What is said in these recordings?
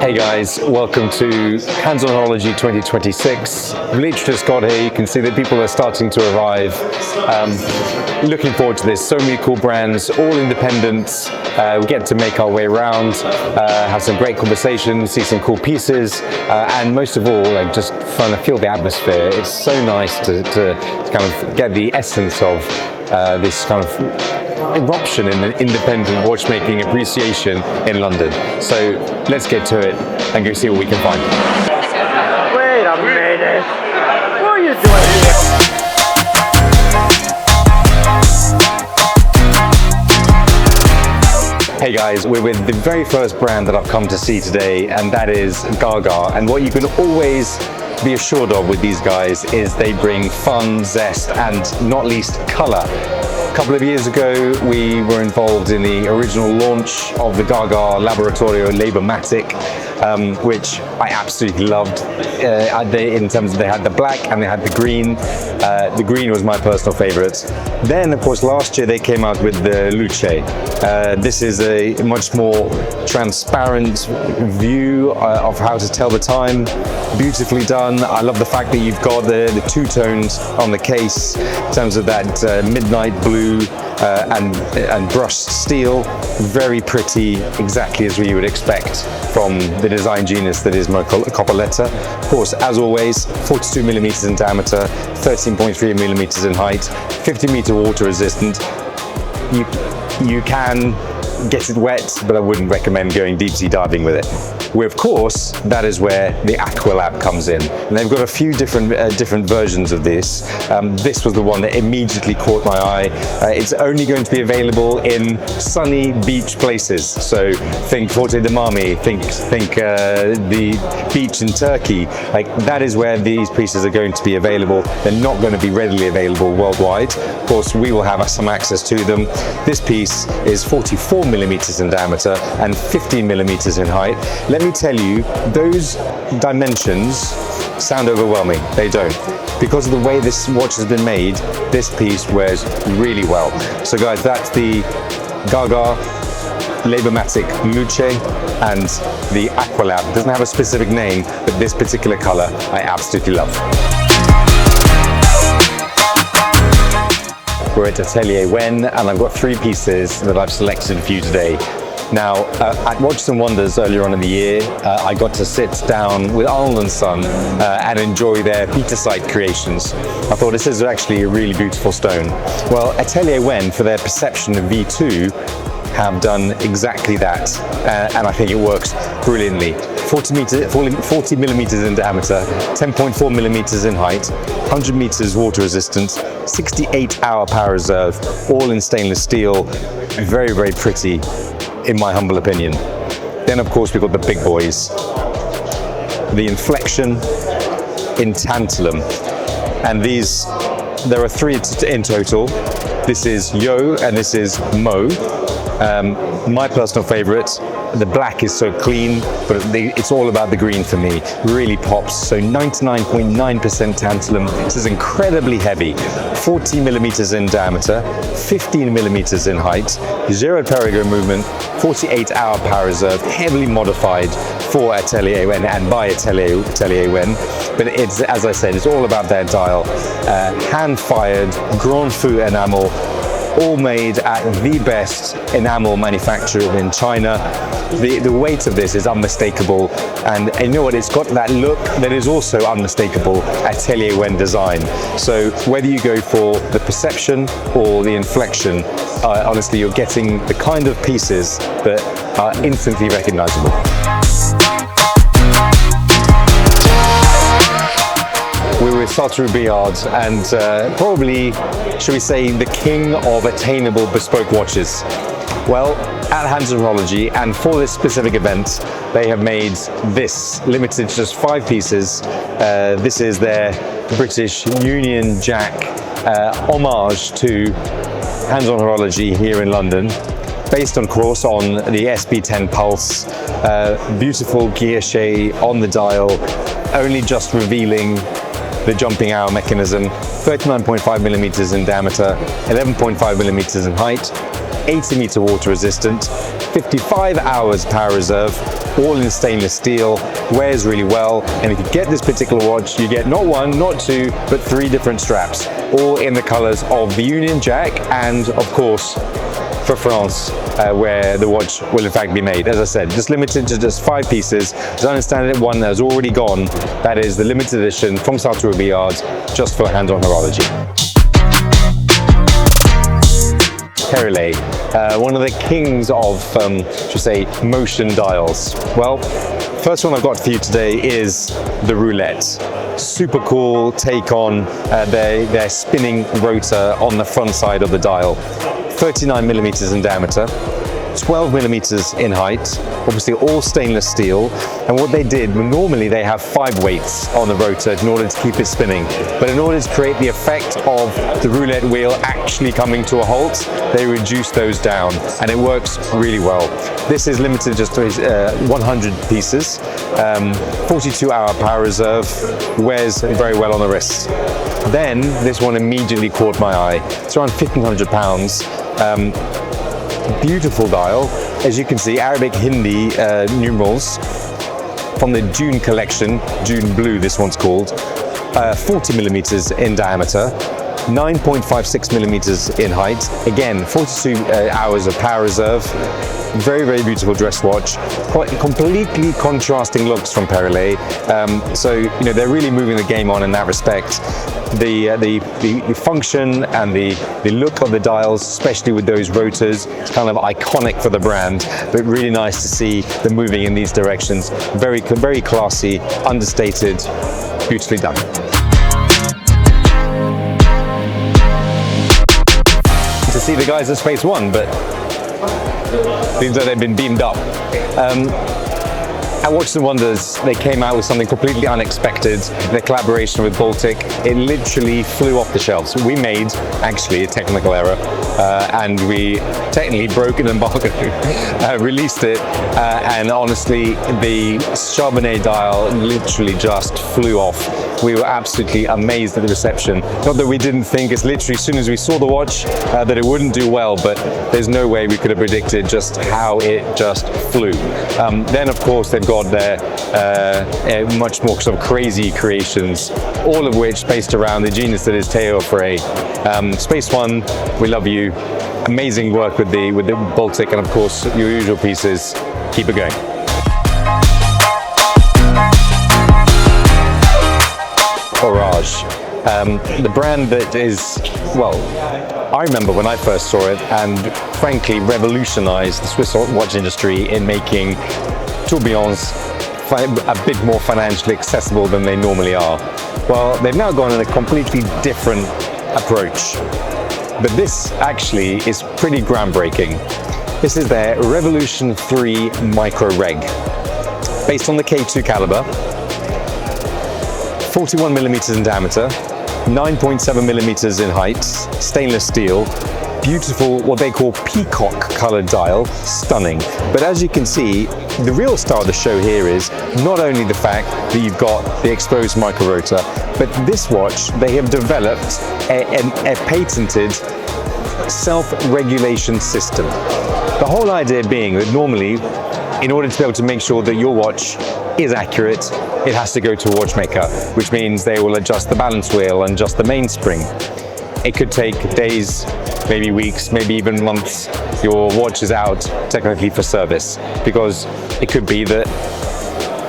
Hey guys, welcome to Hands On Horology 2026. We've literally just got here. You can see that people are starting to arrive. Looking forward to this. So many cool brands, all independent. We get to make our way around, have some great conversations, see some cool pieces, and most of all, like just fun to feel the atmosphere. It's so nice to kind of get the essence of this kind of eruption in the independent watchmaking appreciation in London. So let's get to it and go see what we can find. Wait a minute! What are you doing here? Hey guys, we're with the very first brand that I've come to see today, and that is Gaga. And what you can always be assured of with these guys is they bring fun, zest, and not least color. A couple of years ago, we were involved in the original launch of the Gaga Labormatic, which I absolutely loved. In terms of they had the black and they had the green. The green was my personal favorite. Then, of course, last year they came out with the Luce. This is a much more transparent view of how to tell the time. Beautifully done. I love the fact that you've got the two tones on the case in terms of that midnight blue and brushed steel. Very pretty, exactly as we would expect from the design genius that is Perrelet. Of course, as always, 42 millimeters in diameter, 13.3 millimeters in height, 50 meter water resistant. You can get it wet, but I wouldn't recommend going deep sea diving with it. Of course, that is where the Aqualab comes in. And they've got a few different versions of this. This was the one that immediately caught my eye. It's only going to be available in sunny beach places. So think Forte de Marmi, think the beach in Turkey. Like that is where these pieces are going to be available. They're not going to be readily available worldwide. Of course, we will have some access to them. This piece is 44 millimeters in diameter and 15 millimeters in height. Let me tell you, those dimensions sound overwhelming. They don't. Because of the way this watch has been made, this piece wears really well. So guys, that's the Gaga Labormatic Luce and the Aqualab. It doesn't have a specific name, but this particular color I absolutely love. We're at Atelier Wen, and I've got three pieces that I've selected for you today. Now, at Watches and Wonders earlier on in the year, I got to sit down with Arnold & Son and enjoy their beta site creations. I thought this is actually a really beautiful stone. Well, Atelier Wen, for their perception of V2, have done exactly that, and I think it works brilliantly. 40 millimeters in diameter, 10.4 millimeters in height, 100 meters water resistant, 68-hour power reserve, all in stainless steel. Very, very pretty, in my humble opinion. Then, of course, we've got the big boys. The inflection in tantalum, and these, there are three in total. This is Yo and this is Mo. My personal favorite. The black is so clean, but it's all about the green for me. Really pops. So 99.9% tantalum. This is incredibly heavy. 40 millimeters in diameter, 15 millimeters in height, zero perigo movement, 48-hour power reserve, heavily modified for Atelier Wen and by Atelier Wen. But it's, as I said, it's all about their dial. Hand-fired Grand Fou enamel, all made at the best enamel manufacturer in China. The weight of this is unmistakable, and you know what, it's got that look that is also unmistakable Atelier Wen design. So whether you go for the perception or the inflection, honestly, you're getting the kind of pieces that are instantly recognizable. We're with Sartory Billard, and probably, should we say, the king of attainable bespoke watches. Well, at Hands On Horology, and for this specific event, they have made this, limited to just 5 pieces. This is their British Union Jack homage to Hands On Horology here in London. Based, of course, on the SB10 Pulse. Beautiful guilloche on the dial, only just revealing the jumping hour mechanism, 39.5 millimeters in diameter, 11.5 millimeters in height, 80-meter water resistant, 55 hours power reserve, all in stainless steel, wears really well. And if you get this particular watch, you get not one, not two, but 3 different straps, all in the colors of the Union Jack and, of course, for France, where the watch will in fact be made. As I said, just limited to just 5 pieces. As I understand it, one that has already gone. That is the limited edition from Sartory Billard, just for Hands On Horology. Perrelet, one of the kings of, should say, motion dials. Well, first one I've got for you today is the Roulette. Super cool take on their spinning rotor on the front side of the dial. 39 millimeters in diameter, 12 millimeters in height, obviously all stainless steel. And what they did, normally they have 5 weights on the rotor in order to keep it spinning. But in order to create the effect of the roulette wheel actually coming to a halt, they reduced those down, and it works really well. This is limited just to 100 pieces, 42-hour power reserve, wears very well on the wrist. Then this one immediately caught my eye. It's around 1,500 pounds. Beautiful dial, as you can see, Arabic Hindi numerals from the Xuán collection, Xuán Blue this one's called, 40 millimeters in diameter, 9.56 millimeters in height, again 42 hours of power reserve. Very, very beautiful dress watch. Quite completely contrasting looks from Perrelet. So, you know, they're really moving the game on in that respect. The function and the look of the dials, especially with those rotors, it's kind of iconic for the brand, but really nice to see them moving in these directions. Very, very classy, understated, beautifully done. To see the guys at SpaceOne, but seems like they've been beamed up. At Watches and Wonders, they came out with something completely unexpected. Their collaboration with Baltic, it literally flew off the shelves. We made, actually, a technical error, and we technically broke an embargo, released it, and honestly, the Charbonnet dial literally just flew off. We were absolutely amazed at the reception. Not that we didn't think, it's literally as soon as we saw the watch that it wouldn't do well, but there's no way we could have predicted just how it just flew. Then of course they've got their much more sort of crazy creations, all of which based around the genius that is Théo Frey. SpaceOne, we love you. Amazing work with the Baltic, and of course your usual pieces. Keep it going. Horage, the brand that is, well, I remember when I first saw it and frankly revolutionized the Swiss watch industry in making tourbillons a bit more financially accessible than they normally are. Well, they've now gone in a completely different approach, but this actually is pretty groundbreaking. This is their Revolution 3 MICROREG, based on the K2 caliber, 41 millimeters in diameter, 9.7 millimeters in height, stainless steel, beautiful, what they call peacock colored dial, stunning. But as you can see, the real star of the show here is not only the fact that you've got the exposed micro rotor, but this watch, they have developed a patented self-regulation system. The whole idea being that normally, in order to be able to make sure that your watch is accurate, it has to go to a watchmaker, which means they will adjust the balance wheel and adjust the mainspring. It could take days, maybe weeks, maybe even months. Your watch is out technically for service, because it could be that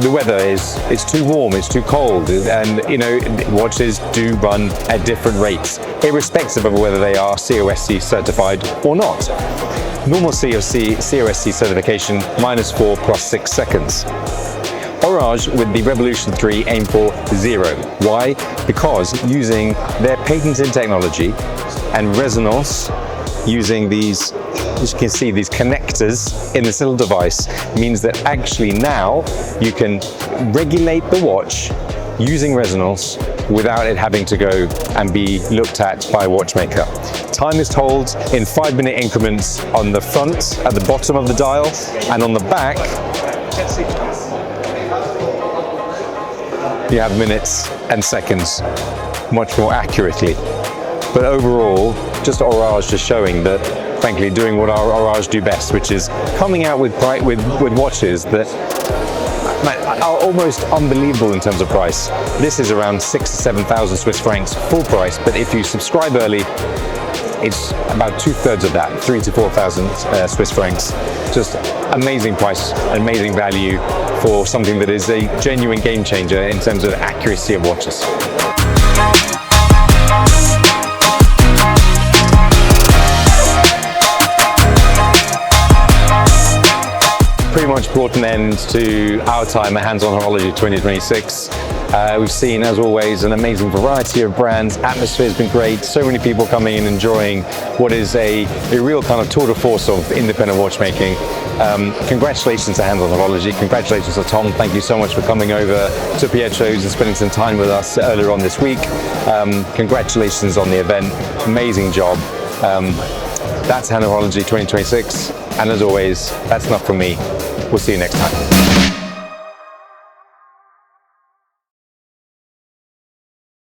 the weather it's too warm, it's too cold, and you know, watches do run at different rates, irrespective of whether they are COSC certified or not. Normal COSC certification, -4 +6 seconds. Horage with the Revolution 3 aim for 0. Why? Because using their patented technology and resonance, using these, as you can see, these connectors in this little device, means that actually now you can regulate the watch using resonance without it having to go and be looked at by a watchmaker. Time is told in 5-minute increments on the front, at the bottom of the dial, and on the back, you have minutes and seconds, much more accurately. But overall, just Horage just showing that frankly, doing what our Horage do best, which is coming out with watches that are almost unbelievable in terms of price. This is around 6,000 to 7,000 Swiss francs full price, but if you subscribe early, it's about 2/3 of that, 3,000 to 4,000 Swiss francs. Just amazing price, amazing value for something that is a genuine game changer in terms of accuracy of watches. Pretty much brought an end to our time at Hands On Horology 2026. We've seen, as always, an amazing variety of brands. Atmosphere's been great. So many people coming in enjoying what is a real kind of tour de force of independent watchmaking. Congratulations to Hands On Horology. Congratulations to Tom. Thank you so much for coming over to Pietro's and spending some time with us earlier on this week. Congratulations on the event. Amazing job. That's Hands On Horology 2026. And as always, that's enough from me. We'll see you next time.